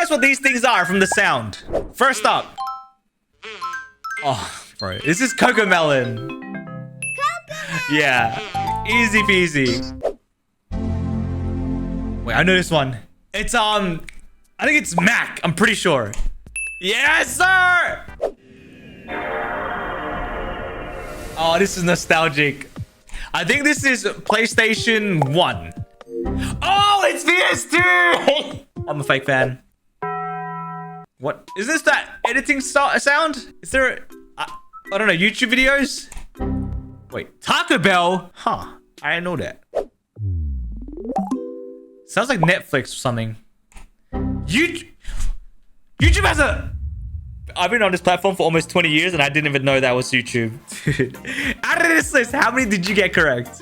guess what these things are from the sound? First up. Oh, bro. This is Cocomelon. Yeah. Easy peasy. Wait, I know this one. It's, I think it's Mac. I'm pretty sure. Yes, sir! Oh, this is nostalgic. I think this is PlayStation 1. Oh, it's PS2! I'm a fake fan. What? Is this that editing sound? Is there... I don't know, YouTube videos? Wait, Taco Bell? Huh. I didn't know that. Sounds like Netflix or something. YouTube has a... I've been on this platform for almost 20 years and I didn't even know that was YouTube. Out of this list, how many did you get correct?